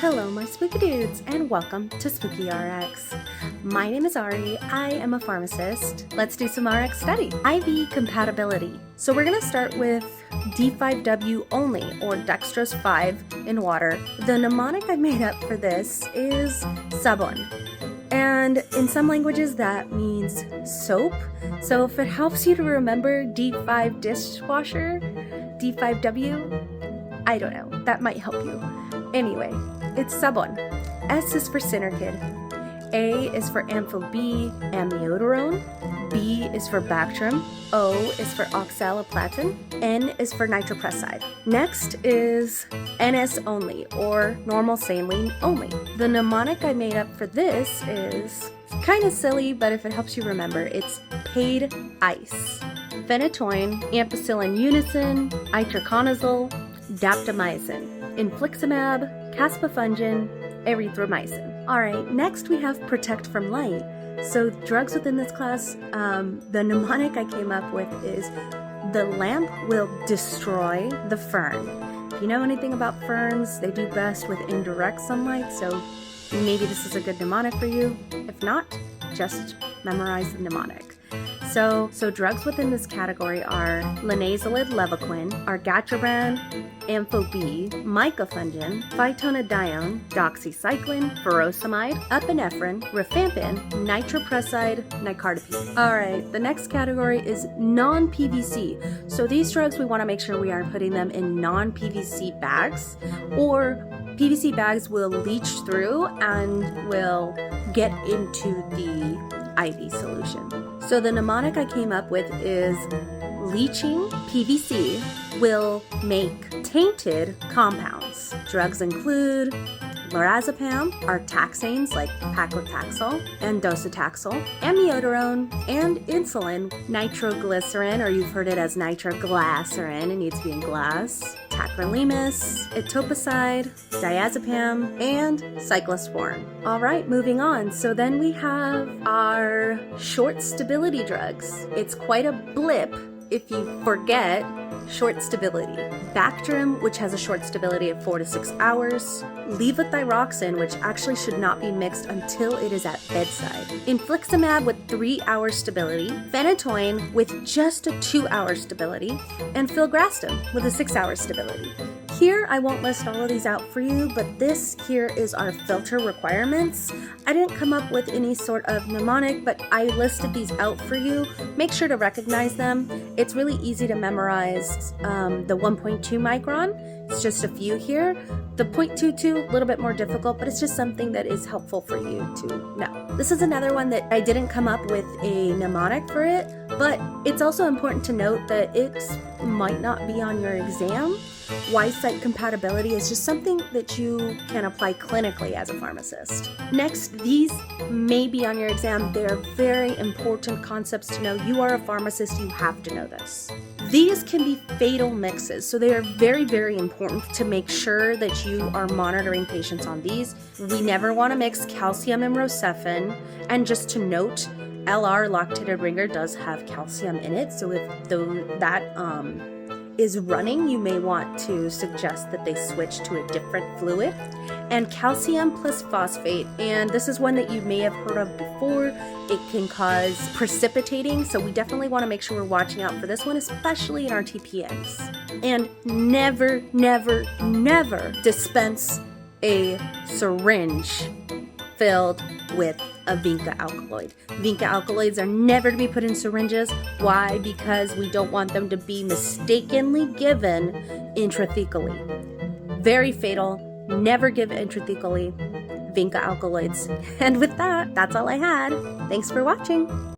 Hello my spooky dudes and welcome to Spooky RX. My name is Ari, I am a pharmacist. Let's do some RX study. IV compatibility. So we're going to start with D5W only, or dextrose 5 in water. The mnemonic I made up for this is sabon. And in some languages that means soap. So if it helps you to remember D5 dishwasher, D5W, I don't know, that might help you. Anyway, it's sabon. S is for Synerkid. A is for ampho-B, amiodarone. B is for Bactrim. O is for oxaliplatin. N is for nitroprusside. Next is NS only, or normal saline only. The mnemonic I made up for this is kind of silly, but if it helps you remember, it's paid ice. Phenytoin, ampicillin unison, itraconazole, daptomycin, infliximab, caspofungin, erythromycin. Alright, next we have protect from light. So drugs within this class, the mnemonic I came up with is the lamp will destroy the fern. If you know anything about ferns, they do best with indirect sunlight, so maybe this is a good mnemonic for you. If not, just memorize the mnemonic. So drugs within this category are linezolid levaquin, argatroban, ampho-B, mycofungin, phytonadione, doxycycline, furosemide, epinephrine, rifampin, nitroprusside, nicardipine. Alright, the next category is non-PVC. So these drugs, we want to make sure we are putting them in non-PVC bags, or PVC bags will leach through and will get into the IV solution. So the mnemonic I came up with is leaching PVC will make tainted compounds. Drugs include lorazepam, are taxanes like paclitaxel and docetaxel, amiodarone, and insulin, nitroglycerin, or you've heard it as nitroglycerin, it needs to be in glass, tacrolimus, etoposide, diazepam, and cyclosporin. Alright, moving on. So then we have our short stability drugs. It's quite a blip if you forget short stability. Bactrim, which has a short stability of 4 to 6 hours. Levothyroxine, which actually should not be mixed until it is at bedside. Infliximab with 3 hours stability. Phenytoin with just a 2-hour stability. And filgrastim with a 6-hour stability. Here, I won't list all of these out for you, but this here is our filter requirements. I didn't come up with any sort of mnemonic, but I listed these out for you. Make sure to recognize them. It's really easy to memorize the 1.2 micron. It's just a few here. The 0.22, a little bit more difficult, but it's just something that is helpful for you to know. This is another one that I didn't come up with a mnemonic for it, but it's also important to note that it might not be on your exam. Y-site compatibility is just something that you can apply clinically as a pharmacist. Next, these may be on your exam. They are very important concepts to know. You are a pharmacist, you have to know this. These can be fatal mixes, so they are very, very important to make sure that you are monitoring patients on these. We never want to mix calcium and rocephin, and just to note, LR, lactated ringer, does have calcium in it, so if that is running, you may want to suggest that they switch to a different fluid. And calcium plus phosphate, and this is one that you may have heard of before. It can cause precipitating, so we definitely want to make sure we're watching out for this one, especially in our TPNs. And never, never, never dispense a syringe filled with a vinca alkaloid. Vinca alkaloids are never to be put in syringes. Why? Because we don't want them to be mistakenly given intrathecally. Very fatal. Never give intrathecally Vinca alkaloids. And with that, that's all I had. Thanks for watching.